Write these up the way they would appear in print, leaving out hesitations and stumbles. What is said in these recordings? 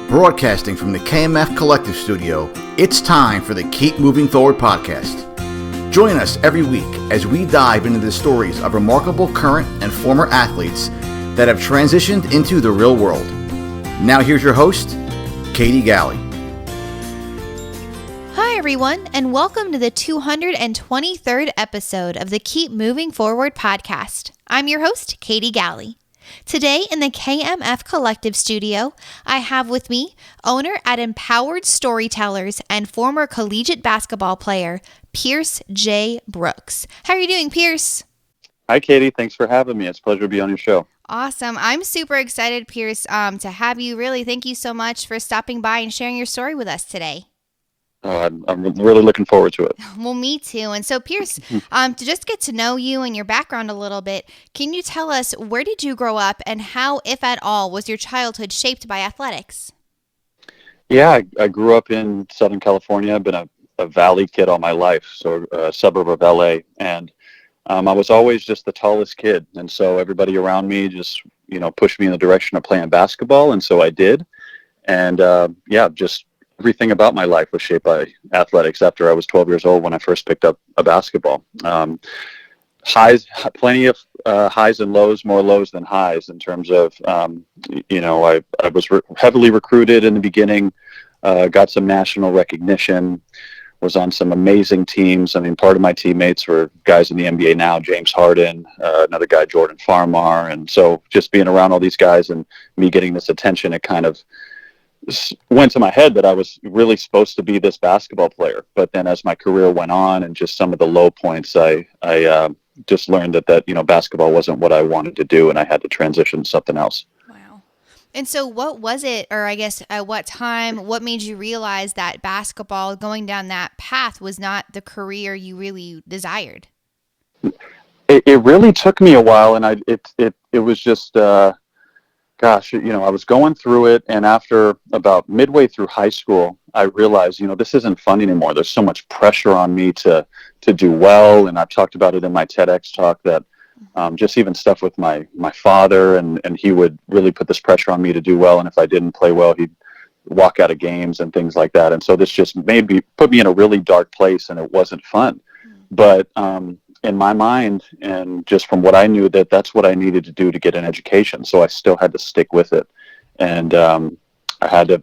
Broadcasting from the KMF Collective Studio, it's time for the Keep Moving Forward podcast. Join us every week as we dive into the stories of remarkable current and former athletes that have transitioned into the real world. Now here's your host, Katie Galley. Hi everyone, and welcome to the 223rd episode of the Keep Moving Forward podcast. I'm your host, Katie Galley. Today in the KMF Collective Studio, I have with me owner at Empowered Storytellers and former collegiate basketball player, Pierce J. Brooks. How are you doing, Pierce? Hi, Katie. Thanks for having me. It's a pleasure to be on your show. Awesome. I'm super excited, Pierce, to have you. Really, thank you so much for stopping by and sharing your story with us today. I'm really looking forward to it. Well, me too. And so, Pierce, to just get to know you and your background a little bit, can you tell us where did you grow up and how, if at all, was your childhood shaped by athletics? Yeah, I grew up in Southern California. I've been a Valley kid all my life, so a suburb of LA. And I was always just the tallest kid. And so everybody around me just, pushed me in the direction of playing basketball. And so I did. And just everything about my life was shaped by athletics after I was 12 years old when I first picked up a basketball. Plenty of highs and lows, more lows than highs in terms of, I was heavily recruited in the beginning, got some national recognition, was on some amazing teams. I mean, part of my teammates were guys in the NBA now, James Harden, another guy, Jordan Farmar. And so just being around all these guys and me getting this attention, it kind of went to my head that I was really supposed to be this basketball player. But then as my career went on and just some of the low points, I just learned that basketball wasn't what I wanted to do, and I had to transition to something else. Wow. And so what was it, or I guess at what time, what made you realize that basketball, going down that path, was not the career you really desired? It really took me a while, and it was just I was going through it, and after about midway through high school, I realized, this isn't fun anymore. There's so much pressure on me to do well, and I've talked about it in my TEDx talk that just even stuff with my father, and he would really put this pressure on me to do well, and if I didn't play well, he'd walk out of games and things like that. And so this just put me in a really dark place, and it wasn't fun. But in my mind, and just from what I knew, that's what I needed to do to get an education. So I still had to stick with it. And I had to,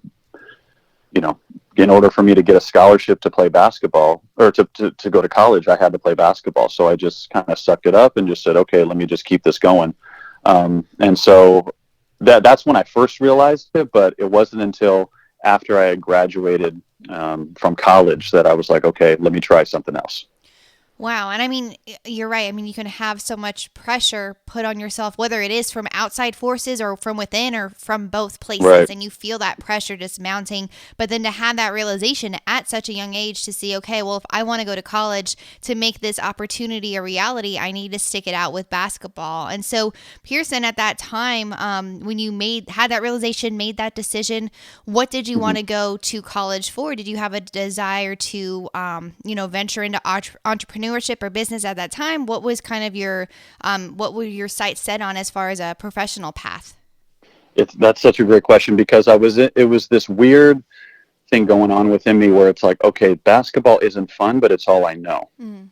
in order for me to get a scholarship to play basketball or to go to college, I had to play basketball. So I just kind of sucked it up and just said, okay, let me just keep this going. And so that's when I first realized it, but it wasn't until after I had graduated from college that I was like, okay, let me try something else. Wow. And I mean, you're right. I mean, you can have so much pressure put on yourself, whether it is from outside forces or from within or from both places. Right. And you feel that pressure just mounting. But then to have that realization at such a young age to see, okay, well, if I want to go to college to make this opportunity a reality, I need to stick it out with basketball. And so, Pearson, at that time, when you had that realization, made that decision, what did you want to go to college for? Did you have a desire to, venture into entrepreneurship or business at that time? What was kind of your, what were your sights set on as far as a professional path? That's such a great question, because it was this weird thing going on within me where it's like, okay, basketball isn't fun, but it's all I know.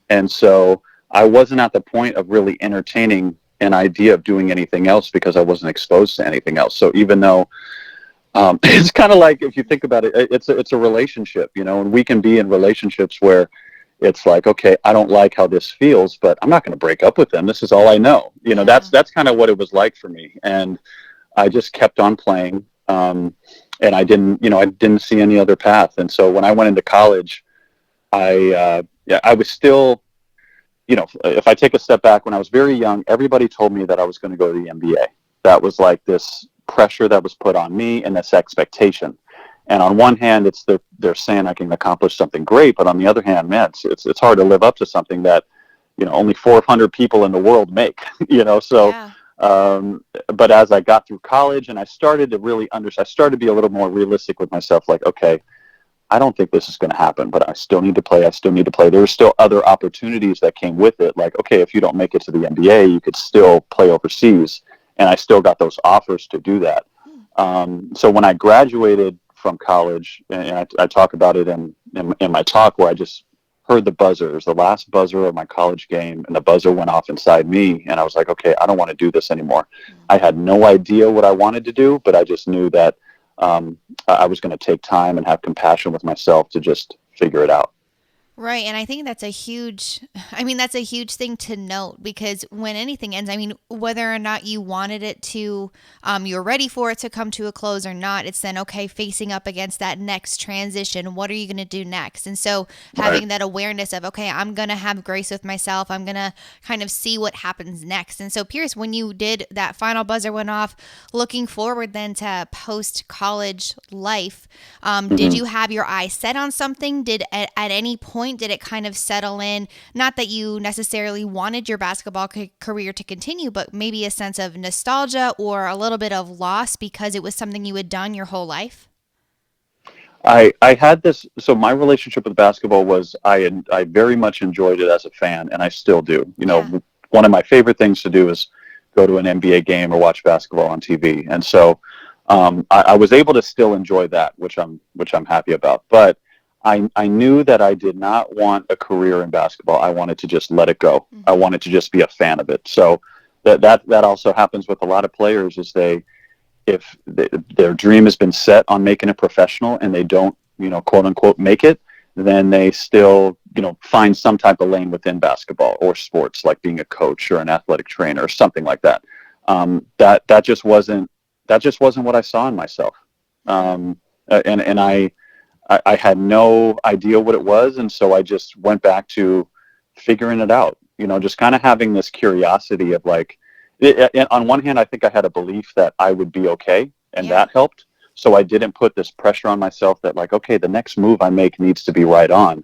And so I wasn't at the point of really entertaining an idea of doing anything else because I wasn't exposed to anything else. So even though it's kind of like, if you think about it, it's a relationship, and we can be in relationships where it's like, okay, I don't like how this feels, but I'm not going to break up with them. This is all I know. That's kind of what it was like for me. And I just kept on playing. And I didn't see any other path. And so when I went into college, I was still, if I take a step back, when I was very young, everybody told me that I was going to go to the NBA. That was like this pressure that was put on me and this expectation. And on one hand, they're saying I can accomplish something great, but on the other hand, man, it's hard to live up to something that, only 400 people in the world make, so, yeah. But as I got through college and I started to really I started to be a little more realistic with myself, like, okay, I don't think this is going to happen, but I still need to play. There were still other opportunities that came with it. Like, okay, if you don't make it to the NBA, you could still play overseas. And I still got those offers to do that. So when I graduated from college, and I talk about it in my talk, where I just heard the buzzer. It was the last buzzer of my college game, and the buzzer went off inside me, and I was like, okay, I don't want to do this anymore. I had no idea what I wanted to do, but I just knew that I was going to take time and have compassion with myself to just figure it out. Right. And I think that's that's a huge thing to note, because when anything ends, whether or not you wanted it to, you're ready for it to come to a close or not, it's then, okay, facing up against that next transition. What are you going to do next? And so having that awareness of, okay, I'm going to have grace with myself. I'm going to kind of see what happens next. And so Pierce, when you did that final buzzer went off, looking forward then to post-college life, did you have your eyes set on something? Did at any point, did it kind of settle in? Not that you necessarily wanted your basketball career to continue, but maybe a sense of nostalgia or a little bit of loss because it was something you had done your whole life? I had this, so my relationship with basketball was I very much enjoyed it as a fan, and I still do. One of my favorite things to do is go to an NBA game or watch basketball on TV. And so I was able to still enjoy that, which I'm happy about. But I knew that I did not want a career in basketball. I wanted to just let it go. I wanted to just be a fan of it. So that also happens with a lot of players, is if their dream has been set on making it professional and they don't, quote unquote, make it, then they still, find some type of lane within basketball or sports, like being a coach or an athletic trainer or something like that. That just wasn't what I saw in myself. And I had no idea what it was, and so I just went back to figuring it out. Just kind of having this curiosity of on one hand, I think I had a belief that I would be okay, and that helped. So I didn't put this pressure on myself that okay, the next move I make needs to be right on.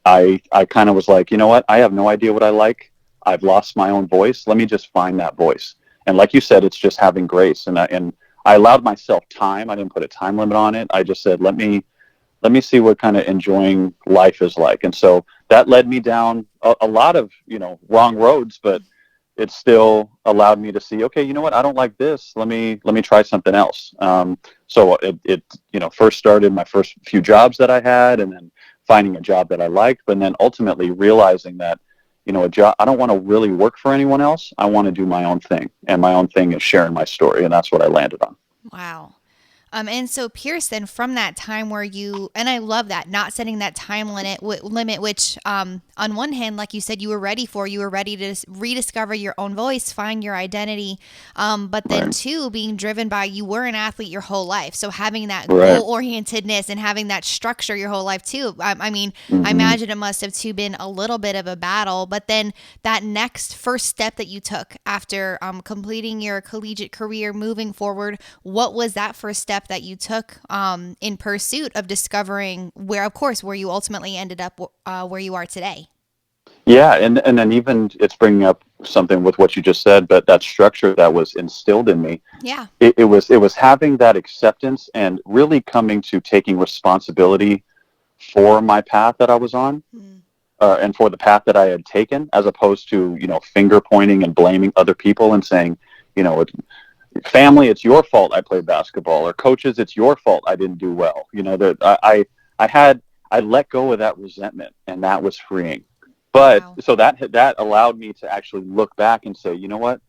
I kind of was like, you know what? I have no idea what I like. I've lost my own voice. Let me just find that voice. And like you said, it's just having grace. And I allowed myself time. I didn't put a time limit on it. I just said, let me see what kind of enjoying life is like. And so that led me down a lot of, wrong roads, but it still allowed me to see, okay, you know what? I don't like this. Let me try something else. So it first started my first few jobs that I had, and then finding a job that I liked, but then ultimately realizing that, a job, I don't want to really work for anyone else. I want to do my own thing, and my own thing is sharing my story. And that's what I landed on. Wow. And so Pierce, then from that time where and I love that, not setting that time limit, which on one hand, like you said, you were ready to rediscover your own voice, find your identity. But then two, being driven by, you were an athlete your whole life. So having that goal orientedness and having that structure your whole life too. I imagine it must have too been a little bit of a battle, but then that next first step that you took after completing your collegiate career, moving forward, what was that first step that you took in pursuit of discovering where you ultimately ended up where you are today? Yeah, and then even it's bringing up something with what you just said, but that structure that was instilled in me. Yeah, it was having that acceptance and really coming to taking responsibility for my path that I was on, and for the path that I had taken, as opposed to finger pointing and blaming other people and saying, family, it's your fault I played basketball, or coaches, it's your fault I didn't do well. I let go of that resentment, and that was freeing. But so that allowed me to actually look back and say, you know what?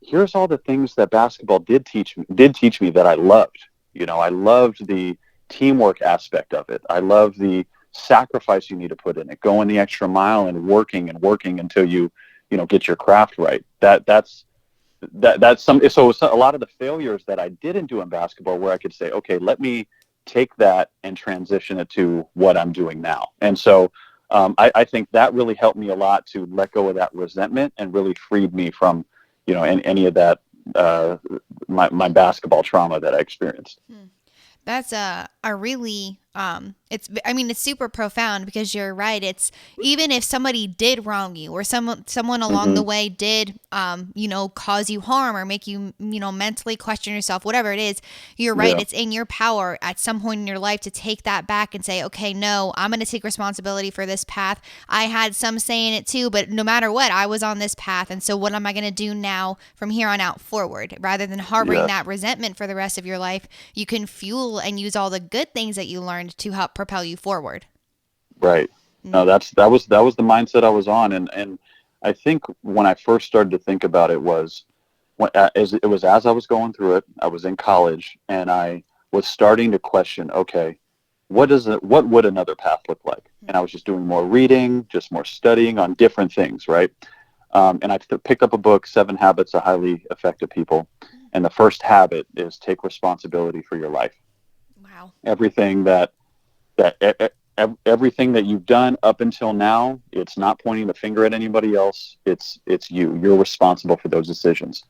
Here's all the things that basketball did teach me that I loved. I loved the teamwork aspect of it. I loved the sacrifice you need to put in it, going the extra mile and working until you get your craft right. That's so a lot of the failures that I didn't do in basketball, where I could say, okay, let me take that and transition it to what I'm doing now. And so I think that really helped me a lot to let go of that resentment, and really freed me from any of that my basketball trauma that I experienced. That's a really it's super profound, because you're right. It's, even if somebody did wrong you, or someone along the way did, cause you harm, or make you, mentally question yourself, whatever it is, you're right. Yeah. It's in your power at some point in your life to take that back and say, okay, no, I'm going to take responsibility for this path. I had some say in it too, but no matter what, I was on this path. And so what am I going to do now from here on out forward? Rather than harboring that resentment for the rest of your life, you can fuel and use all the good things that you learned to help propel you forward. Right. No, that was the mindset I was on, and I think when I first started to think about it was as I was going through it. I was in college, and I was starting to question, okay, what would another path look like? And I was just doing more reading, just more studying on different things, right? And I picked up a book, 7 Habits of Highly Effective People, and the first habit is take responsibility for your life. Wow. Everything everything that you've done up until now, it's not pointing the finger at anybody else. It's you. You're responsible for those decisions.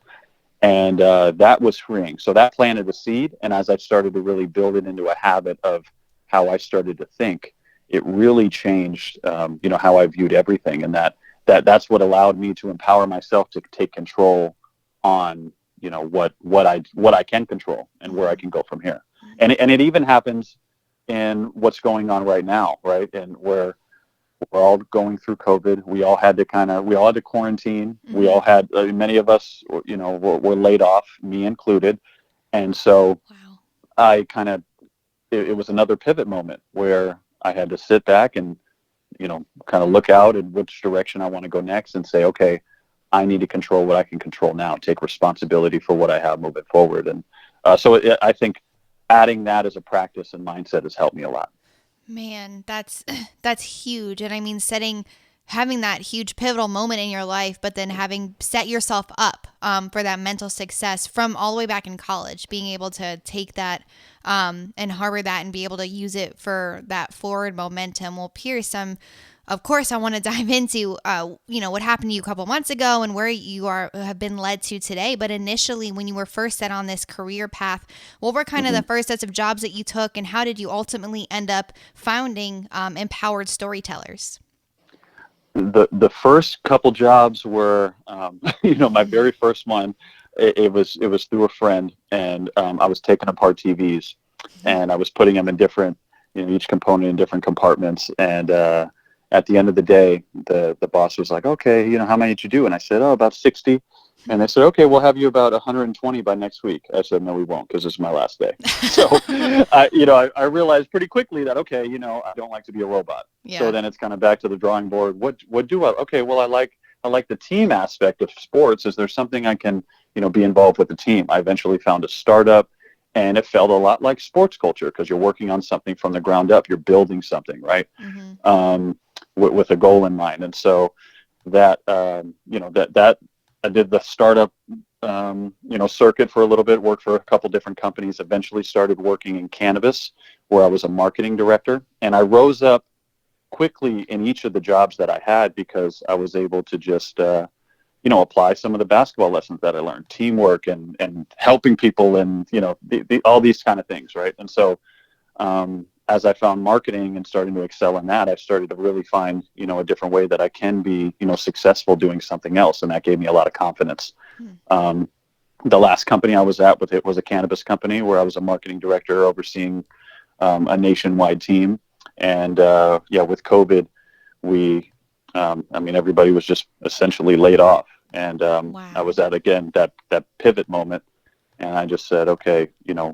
And that was freeing. So that planted a seed. And as I started to really build it into a habit of how I started to think, it really changed, how I viewed everything. And that's what allowed me to empower myself to take control on, what I can control and where I can go from here. And it even happens in what's going on right now, right? And we're all going through COVID. We all had to quarantine. We all had, many of us, were laid off, me included. And so I it was another pivot moment where I had to sit back and, kind of look out at which direction I want to go next and say, okay, I need to control what I can control now, take responsibility for what I have moving forward. And I think adding that as a practice and mindset has helped me a lot. Man, that's huge. And I mean, having that huge pivotal moment in your life, but then having set yourself up for that mental success from all the way back in college, being able to take that and harbor that and be able to use it for that forward momentum. Well, Pierce, of course, I want to dive into, what happened to you a couple months ago and where you have been led to today. But initially, when you were first set on this career path, what were kind of the first sets of jobs that you took, and how did you ultimately end up founding Empowered Storytellers? The first couple jobs were, my very first one. It was through a friend, and I was taking apart TVs, and I was putting them in different, each component in different compartments, and at the end of the day, the boss was like, okay, how many did you do? And I said, about 60. And they said, okay, we'll have you about 120 by next week. I said, no, we won't, because this is my last day. So, I realized pretty quickly that, okay, I don't like to be a robot. Yeah. So then it's kind of back to the drawing board. What do I? Okay, well, I like the team aspect of sports. Is there something I can, be involved with the team? I eventually found a startup, and it felt a lot like sports culture, because you're working on something from the ground up. You're building something, right? With a goal in mind. And so that I did the startup, circuit for a little bit, worked for a couple different companies, eventually started working in cannabis, where I was a marketing director. And I rose up quickly in each of the jobs that I had, because I was able to just, apply some of the basketball lessons that I learned, teamwork and helping people, and, all these kind of things. Right. And so, as I found marketing and starting to excel in that, I started to really find, a different way that I can be, successful doing something else. And that gave me a lot of confidence. The last company I was at with it was a cannabis company, where I was a marketing director overseeing a nationwide team. And with COVID, everybody was just essentially laid off. And I was at, again, that pivot moment. And I just said, okay,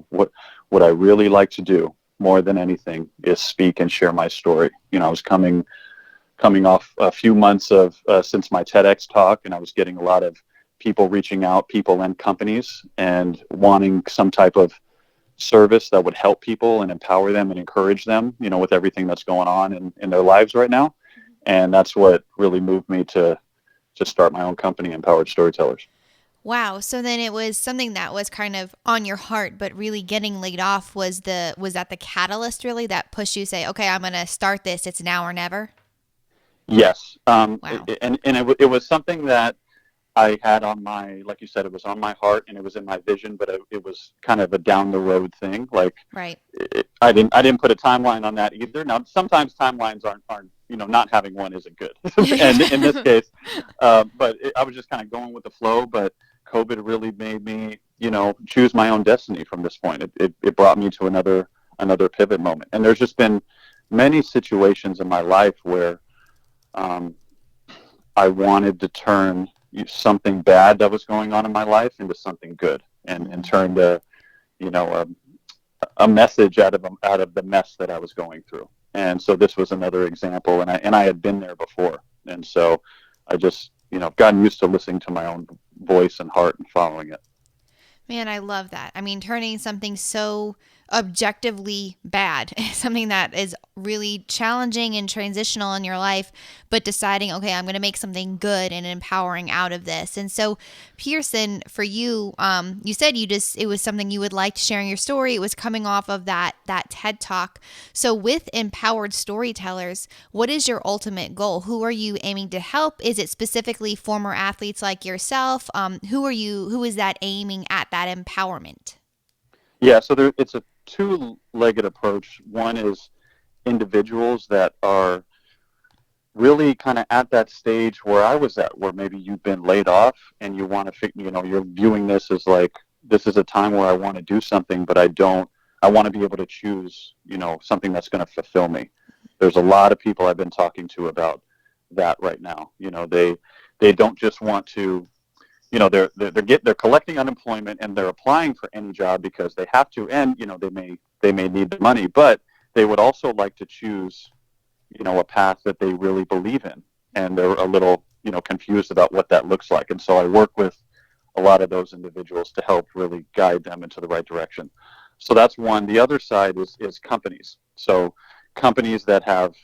what I really like to do more than anything is speak and share my story. I was coming off a few months of since my TEDx talk, and I was getting a lot of people reaching out, people and companies, and wanting some type of service that would help people and empower them and encourage them, with everything that's going on in their lives right now. And that's what really moved me to start my own company, Empowered Storytellers. Wow. So then it was something that was kind of on your heart, but really getting laid off was that the catalyst really that pushed you to say, okay, I'm going to start this. It's now or never? Yes. Wow. And it was something that I had on my, like you said, it was on my heart and it was in my vision, but it was kind of a down the road thing. Like, Right. I didn't put a timeline on that either. Now, sometimes timelines aren't not having one isn't good. And in this case, I was just kind of going with the flow. But COVID really made me, choose my own destiny from this point. It brought me to another pivot moment. And there's just been many situations in my life where I wanted to turn something bad that was going on in my life into something good, and turn a message out of the mess that I was going through. And so this was another example, and I had been there before. And so I just, gotten used to listening to my own voice and heart and following it. Man, I love that. I mean, turning something so objectively bad, something that is really challenging and transitional in your life, but deciding, okay, I'm going to make something good and empowering out of this. And so, Pearson, for you, you said it was something you would like to share in your story. It was coming off of that TED Talk. So with Empowered Storytellers, what is your ultimate goal? Who are you aiming to help? Is it specifically former athletes like yourself? Who is that aiming at that empowerment? Yeah, so it's a two-legged approach. One is individuals that are really kind of at that stage where I was at, where maybe you've been laid off and you want to, you're viewing this as like, this is a time where I want to do something, but I want to be able to choose, something that's going to fulfill me. There's a lot of people I've been talking to about that right now. They don't just want to, they're collecting unemployment and they're applying for any job because they have to, and they may need the money, but they would also like to choose a path that they really believe in, and they're a little confused about what that looks like. And so I work with a lot of those individuals to help really guide them into the right direction. So that's one. The other side is companies. So companies that have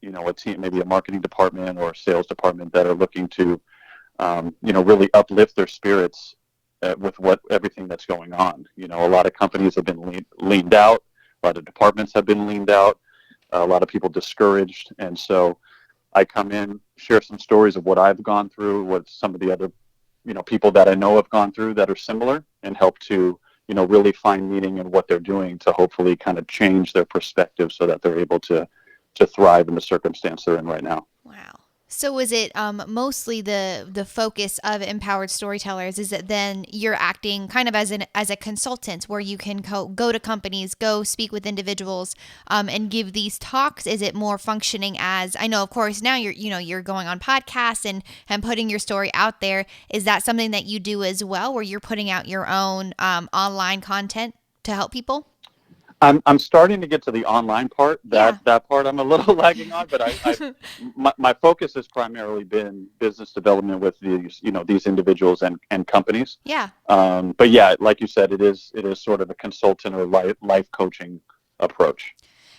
a team, maybe a marketing department or a sales department, that are looking to really uplift their spirits with everything that's going on. A lot of companies have been leaned out. A lot of departments have been leaned out. A lot of people discouraged. And so I come in, share some stories of what I've gone through, what some of the other, people that I know have gone through that are similar, and help to, really find meaning in what they're doing to hopefully kind of change their perspective so that they're able to thrive in the circumstance they're in right now. Wow. So is it mostly the focus of Empowered Storytellers? Is it then you're acting kind of as a consultant, where you can go to companies, go speak with individuals, and give these talks? Is it more functioning as, I know, of course, now you're going on podcasts and putting your story out there. Is that something that you do as well, where you're putting out your own online content to help people? I'm starting to get to the online part. That part I'm a little lagging on, but my focus has primarily been business development with these individuals and companies. Yeah. But yeah, like you said, it is sort of a consultant or life coaching approach.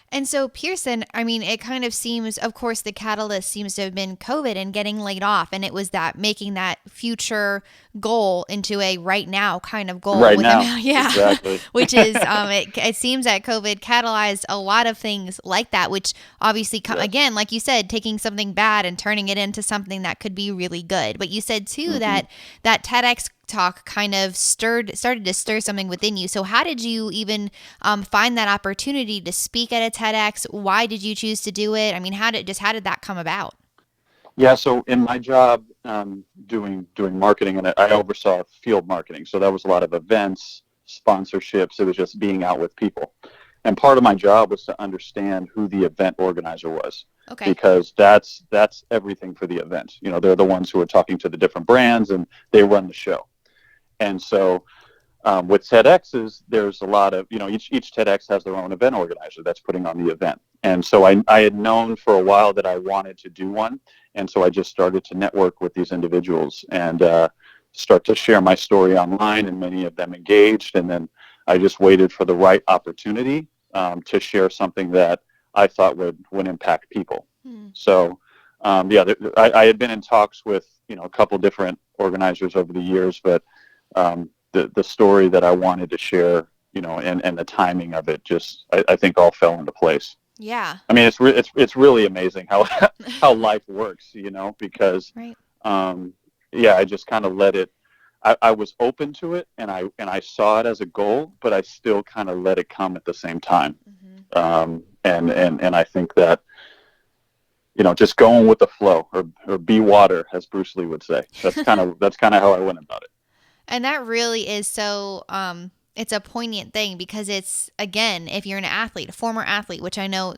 And so, Pearson, I mean, it kind of seems, of course, the catalyst seems to have been COVID and getting laid off. And it was that making that future goal into a right now kind of goal. Right now. Yeah. Exactly. Which is, it seems that COVID catalyzed a lot of things like that, which obviously, again, like you said, taking something bad and turning it into something that could be really good. But you said, too, that TEDx talk kind of started to stir something within you. So how did you even find that opportunity to speak at a TEDx? Why did you choose to do it? I mean, how did that come about? Yeah, so in my job doing marketing, and I oversaw field marketing, so that was a lot of events, sponsorships. It was just being out with people. And part of my job was to understand who the event organizer was. Okay. Because that's everything for the event. They're the ones who are talking to the different brands, and they run the show. And so with TEDx's, there's a lot of, each TEDx has their own event organizer that's putting on the event. And so I had known for a while that I wanted to do one. And so I just started to network with these individuals and start to share my story online, and many of them engaged. And then I just waited for the right opportunity to share something that I thought would impact people. So, I had been in talks with, a couple different organizers over the years, but the story that I wanted to share, and the timing of it just, I think all fell into place. Yeah. I mean, it's really amazing how life works, because, right. I just kind of let it. I was open to it, and I saw it as a goal, but I still kind of let it come at the same time. And I think that, just going with the flow, or be water, as Bruce Lee would say. That's kind of how I went about it. And that really is so, it's a poignant thing, because it's, again, if you're an athlete, a former athlete, which I know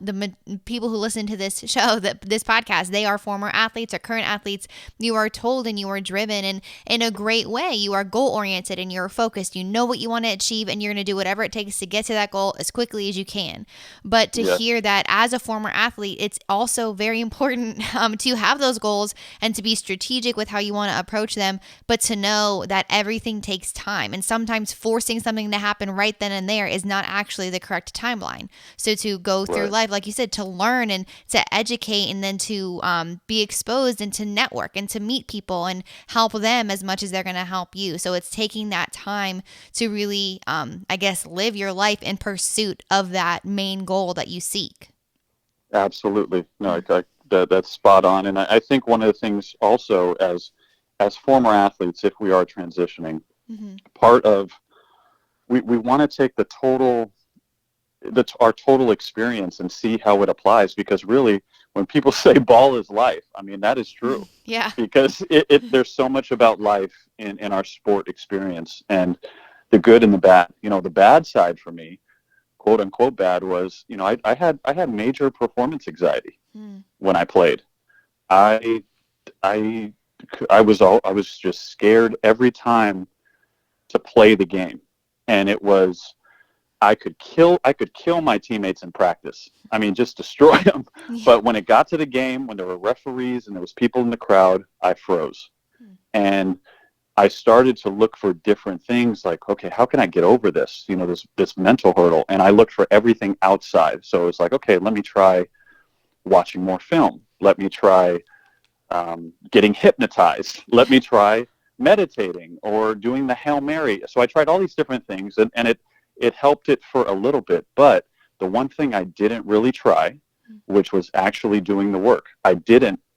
people who listen to this show, this podcast, they are former athletes or current athletes. You are told and you are driven, and in a great way. You are goal oriented and you're focused. You know what you want to achieve, and you're going to do whatever it takes to get to that goal as quickly as you can. But to hear that as a former athlete, it's also very important to have those goals and to be strategic with how you want to approach them, but to know that everything takes time, and sometimes forcing something to happen right then and there is not actually the correct timeline. So to go through life, like you said, to learn and to educate, and then to be exposed and to network and to meet people and help them as much as they're going to help you. So it's taking that time to really, live your life in pursuit of that main goal that you seek. Absolutely. No, that's spot on. And I think one of the things also, as former athletes, if we are transitioning, part of, we want to take our total experience and see how it applies, because really, when people say ball is life, I mean, that is true. Yeah. Because there's so much about life in our sport experience, and the good and the bad. The bad side for me, quote unquote bad, was, I had major performance anxiety when I played. I was just scared every time to play the game. And it was, I could kill my teammates in practice. I mean, just destroy them. Yeah. But when it got to the game, when there were referees and there was people in the crowd, I froze. And I started to look for different things, like, okay, how can I get over this? This mental hurdle. And I looked for everything outside. So it's like, okay, let me try watching more film. Let me try getting hypnotized. Let me try meditating or doing the Hail Mary. So I tried all these different things, and it helped it for a little bit. But the one thing I didn't really try, which was actually doing the work. I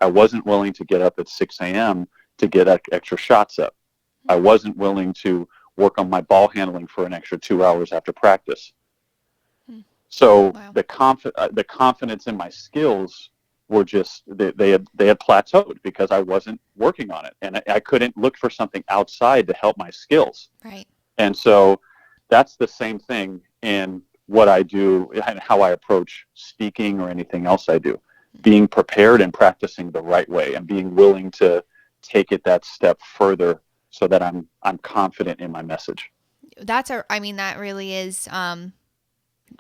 wasn't willing to get up at 6 a.m. to get extra shots up. I wasn't willing to work on my ball handling for an extra 2 hours after practice. So the confidence in my skills were just, they had plateaued, because I wasn't working on it, and I couldn't look for something outside to help my skills. Right. And so that's the same thing in what I do and how I approach speaking or anything else I do. Being prepared and practicing the right way, and being willing to take it that step further, so that I'm confident in my message. That really is,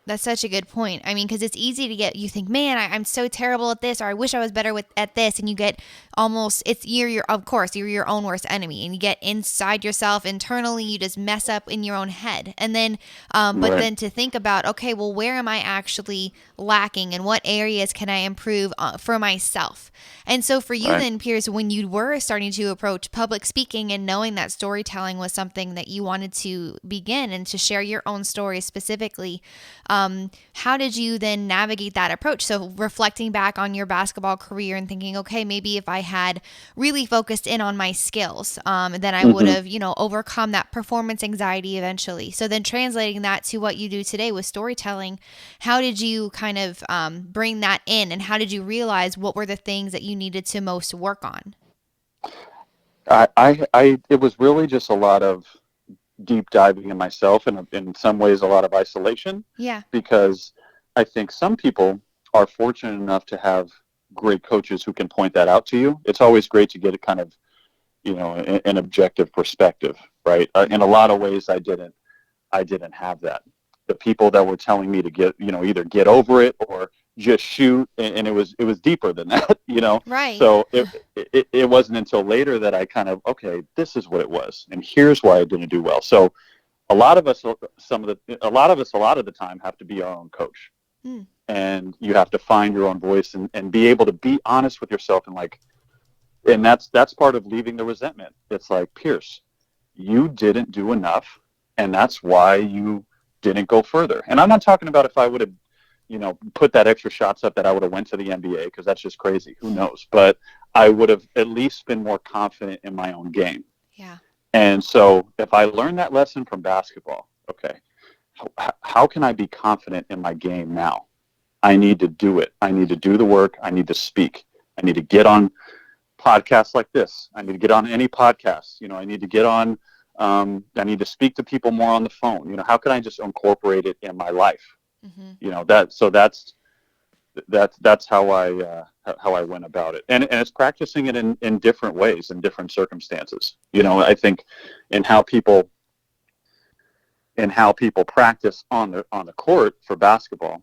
that's such a good point. I mean, because it's easy to get, you think, man, I'm so terrible at this, or I wish I was better at this. And you get almost, you're your own worst enemy, and you get inside yourself internally, you just mess up in your own head. And then, then to think about, okay, well, where am I actually lacking, and what areas can I improve for myself? And so for you then, Pierce, when you were starting to approach public speaking and knowing that storytelling was something that you wanted to begin and to share your own story specifically, how did you then navigate that approach? So reflecting back on your basketball career and thinking, okay, maybe if I had really focused in on my skills, then I would have, overcome that performance anxiety eventually. So then translating that to what you do today with storytelling, how did you kind of bring that in, and how did you realize what were the things that you needed to most work on? It was really just a lot of deep diving in myself, and in some ways a lot of isolation. Yeah. Because I think some people are fortunate enough to have great coaches who can point that out to you. It's always great to get a kind of, an objective perspective, right? In a lot of ways, I didn't have that. The people that were telling me to get, either get over it or just shoot, and it was deeper than that, Right. So it wasn't until later that I kind of, okay, this is what it was, and here's why I didn't do well. So a lot of us a lot of the time have to be our own coach. And you have to find your own voice and be able to be honest with yourself, and that's part of leaving the resentment. It's like, Pierce, you didn't do enough, and that's why you didn't go further. And I'm not talking about if I would have put that extra shots up that I would have went to the NBA, because that's just crazy. Who knows? But I would have at least been more confident in my own game. Yeah. And so if I learned that lesson from basketball, okay, how can I be confident in my game now? I need to do it. I need to do the work. I need to speak. I need to get on podcasts like this. I need to get on any podcasts. I need to get on, I need to speak to people more on the phone. How can I just incorporate it in my life? Mm-hmm. That's how I went about it. And it's practicing it in different ways, in different circumstances. I think in how people practice on the court for basketball,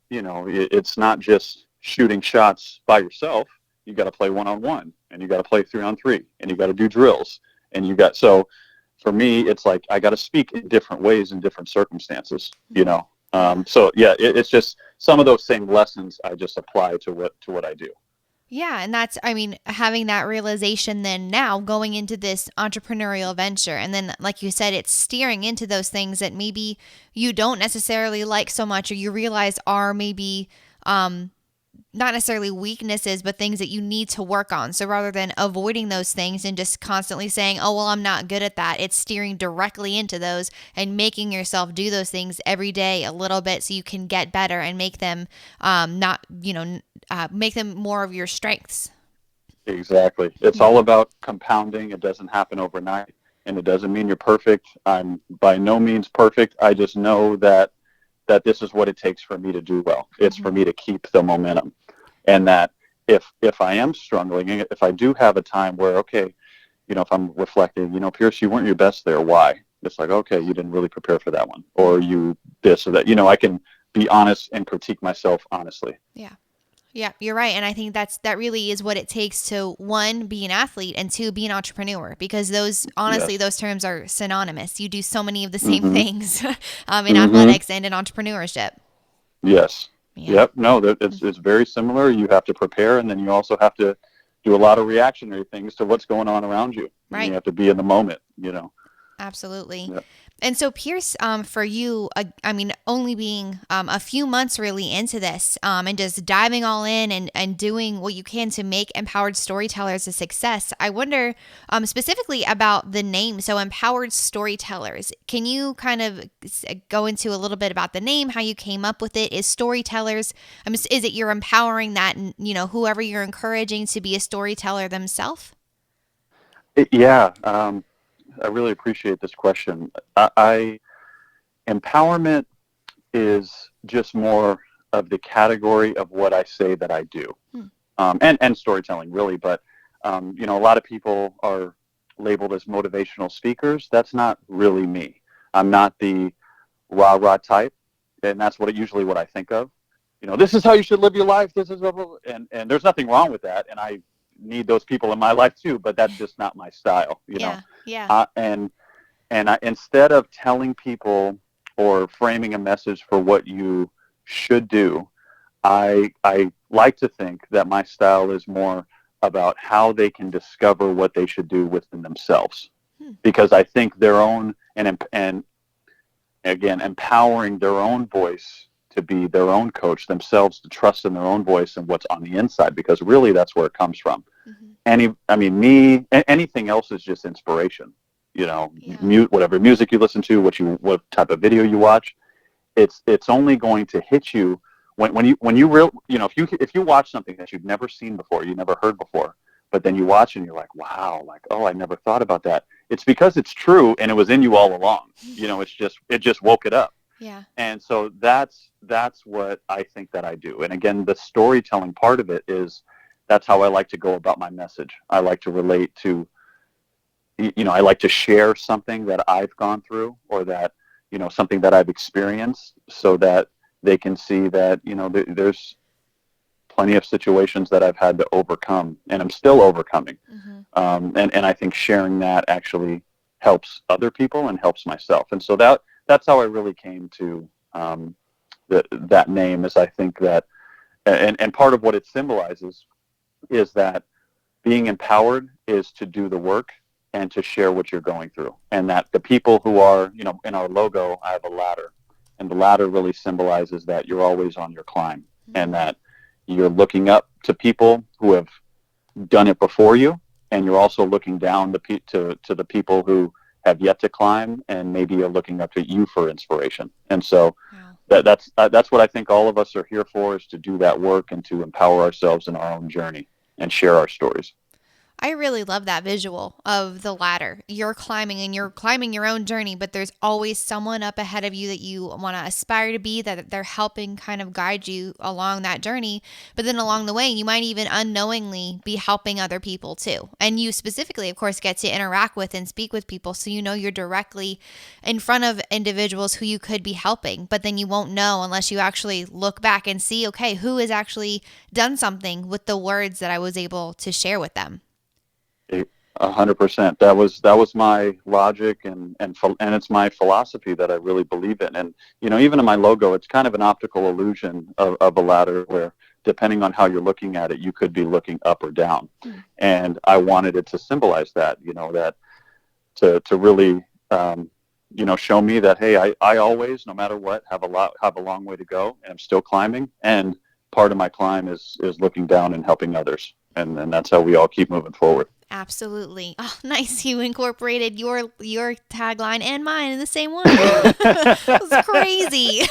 it's not just shooting shots by yourself. You got to play 1-on-1, and you got to play 3-on-3, and you got to do drills, and so for me, it's like I got to speak in different ways in different circumstances. So yeah, it's just some of those same lessons I just apply to what I do. Yeah, and that's, having that realization then now going into this entrepreneurial venture. And then, like you said, it's steering into those things that maybe you don't necessarily like so much, or you realize are maybe not necessarily weaknesses, but things that you need to work on. So rather than avoiding those things and just constantly saying, oh, well, I'm not good at that, it's steering directly into those and making yourself do those things every day a little bit so you can get better and make them make them more of your strengths. Exactly. It's all about compounding. It doesn't happen overnight, and it doesn't mean you're perfect. I'm by no means perfect. I just know that this is what it takes for me to do well. It's for me to keep the momentum. And that if I am struggling, if I do have a time where, okay, if I'm reflecting, Pierce, you weren't your best there. Why? It's like, okay, you didn't really prepare for that one, or you this or that. I can be honest and critique myself honestly. Yeah. Yeah, you're right. And I think that really is what it takes to, one, be an athlete, and two, be an entrepreneur, because those terms are synonymous. You do so many of the same things in athletics and in entrepreneurship. Yes. Yeah. Yep. No, it's very similar. You have to prepare, and then you also have to do a lot of reactionary things to what's going on around you. Right. And you have to be in the moment, Absolutely. Yep. And so, Pierce, for you, only being a few months really into this and just diving all in and doing what you can to make Empowered Storytellers a success, I wonder specifically about the name. So, Empowered Storytellers. Can you kind of go into a little bit about the name, how you came up with it? Is Storytellers, is it you're empowering that, whoever you're encouraging to be a storyteller themselves? Yeah. I really appreciate this question. Empowerment is just more of the category of what I say that I do, and storytelling really. But a lot of people are labeled as motivational speakers. That's not really me. I'm not the rah-rah type, and that's usually what I think of. This is how you should live your life. This is and there's nothing wrong with that, and I need those people in my life too, but that's just not my style, Yeah. And instead of telling people or framing a message for what you should do, I like to think that my style is more about how they can discover what they should do within themselves, because I think their own and again, empowering their own voice to be their own coach themselves, to trust in their own voice and what's on the inside, because really that's where it comes from. Anything else is just inspiration, whatever music you listen to, what type of video you watch, it's only going to hit you when if you watch something that you've never seen before, you never heard before, but then you watch and you're like, wow, like, oh, I never thought about that. It's because it's true and it was in you all along. It just woke it up. Yeah. And so that's what I think that I do. And again, the storytelling part of it is, that's how I like to go about my message. I like to relate to, I like to share something that I've gone through, or that, something that I've experienced, so that they can see that, there's plenty of situations that I've had to overcome, and I'm still overcoming. And I think sharing that actually helps other people and helps myself. And so that's how I really came to that name, is I think that, and part of what it symbolizes is that being empowered is to do the work and to share what you're going through. And that the people who are, in our logo, I have a ladder, And the ladder really symbolizes that you're always on your climb, and that you're looking up to people who have done it before you, and you're also looking down to the people who have yet to climb, and maybe are looking up to you for inspiration. And so that's what I think all of us are here for, is to do that work and to empower ourselves in our own journey and share our stories. I really love that visual of the ladder. You're climbing and you're climbing your own journey, but there's always someone up ahead of you that you want to aspire to be, that they're helping kind of guide you along that journey. But then along the way, you might even unknowingly be helping other people too. And you specifically, of course, get to interact with and speak with people. So you know you're directly in front of individuals who you could be helping, but then you won't know unless you actually look back and see, okay, who has actually done something with the words that I was able to share with them. 100%. That was my logic, and it's my philosophy that I really believe in. And even in my logo, it's kind of an optical illusion of a ladder, where depending on how you're looking at it, you could be looking up or down. And I wanted it to symbolize that, that to really show me that, hey, I always, no matter what, have a long way to go, and I'm still climbing. And part of my climb is looking down and helping others, and that's how we all keep moving forward. Absolutely. Oh, nice. You incorporated your tagline and mine in the same one. It was crazy.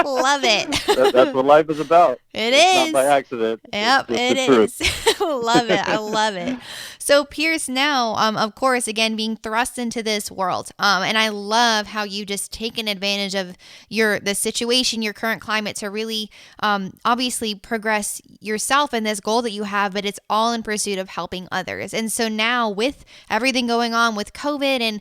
Love it. That's what life is about. It's not by accident. Yep, it is. Love it. I love it. So Pierce, now, of course, again, being thrust into this world. And I love how you just taken advantage of the situation, your current climate, to really obviously progress yourself in this goal that you have, but it's all in pursuit of helping others. And so now, with everything going on with COVID and,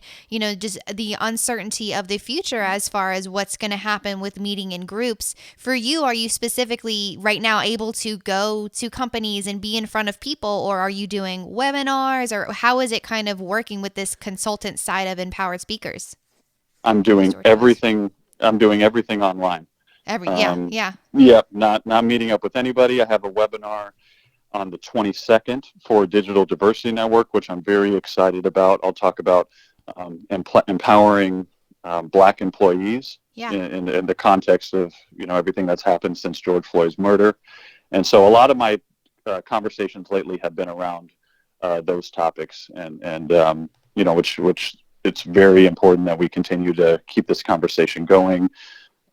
just the uncertainty of the future as far as what's going to happen with meeting in groups, for you, are you specifically right now able to go to companies and be in front of people, or are you doing webinars, or how is it kind of working with this consultant side of Empowered Speakers? I'm doing everything online. Not meeting up with anybody. I have a webinar on the 22nd for Digital Diversity Network, which I'm very excited about. I'll talk about empowering Black employees in the context of everything that's happened since George Floyd's murder. And so a lot of my conversations lately have been around those topics, and which it's very important that we continue to keep this conversation going.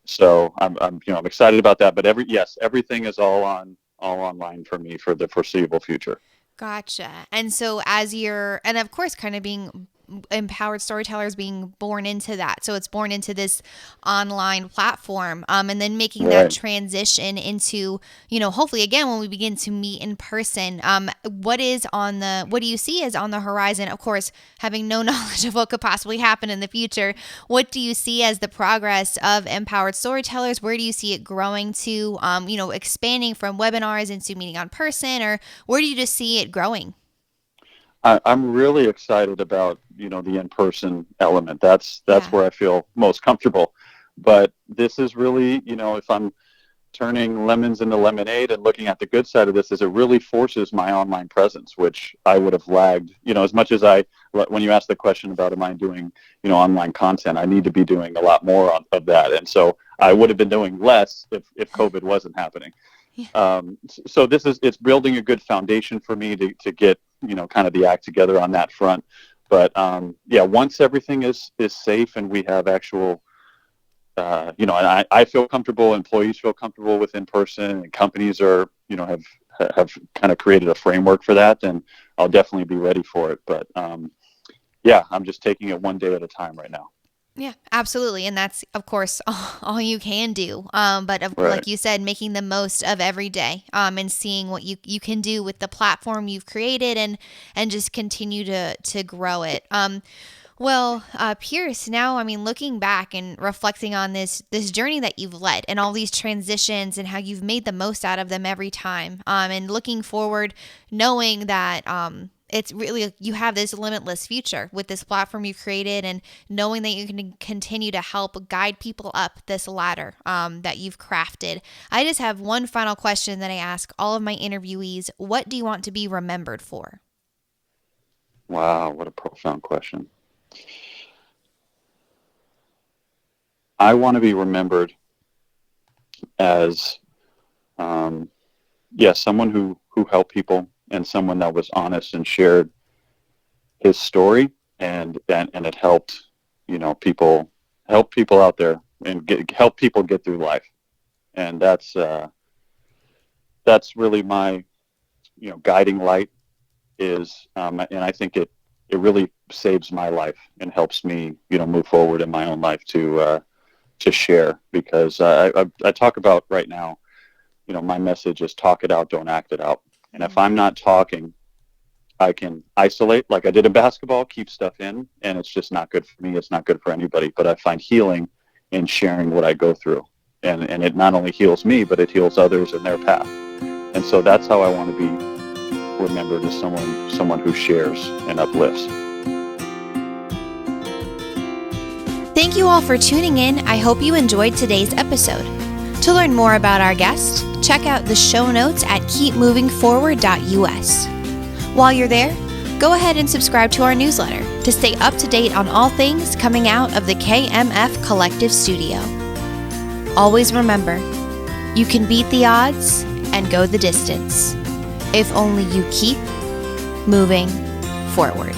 So I'm excited about that. But everything is all online for me for the foreseeable future. Gotcha. And so and of course, kind of being Empowered Storytellers being born into that. So it's born into this online platform, and then making that transition into, hopefully again, when we begin to meet in person, what do you see as on the horizon? Of course, having no knowledge of what could possibly happen in the future, what do you see as the progress of Empowered Storytellers? Where do you see it growing to, expanding from webinars into meeting on person, or where do you just see it growing? I'm really excited about, the in-person element. That's where I feel most comfortable. But this is really, if I'm turning lemons into lemonade and looking at the good side of this, is it really forces my online presence, which I would have lagged, as much as when you asked the question about am I doing, online content, I need to be doing a lot more of that. And so I would have been doing less if COVID wasn't happening. So it's building a good foundation for me to get, kind of the act together on that front. But once everything is safe and we have actual, and I feel comfortable, employees feel comfortable with in person, and companies are, have kind of created a framework for that, and I'll definitely be ready for it. But I'm just taking it one day at a time right now. Yeah, absolutely. And that's, of course, all you can do. But like you said, making the most of every day, and seeing what you can do with the platform you've created, and just continue to grow it. Well, Pierce, now, looking back and reflecting on this journey that you've led and all these transitions and how you've made the most out of them every time, and looking forward, knowing that it's really, you have this limitless future with this platform you've created, and knowing that you can continue to help guide people up this ladder that you've crafted. I just have one final question that I ask all of my interviewees. What do you want to be remembered for? Wow, what a profound question. I want to be remembered as, someone who helped people, and someone that was honest and shared his story, and it helped, help people out there, and help people get through life. And that's really my, guiding light is, and I think it really saves my life and helps me, move forward in my own life to share, because I talk about right now, my message is talk it out, don't act it out. And if I'm not talking, I can isolate like I did in basketball, keep stuff in, and it's just not good for me. It's not good for anybody. But I find healing in sharing what I go through. And it not only heals me, but it heals others in their path. And so that's how I want to be remembered, as someone who shares and uplifts. Thank you all for tuning in. I hope you enjoyed today's episode. To learn more about our guest, check out the show notes at keepmovingforward.us. While you're there, go ahead and subscribe to our newsletter to stay up to date on all things coming out of the KMF Collective Studio. Always remember, you can beat the odds and go the distance if only you keep moving forward.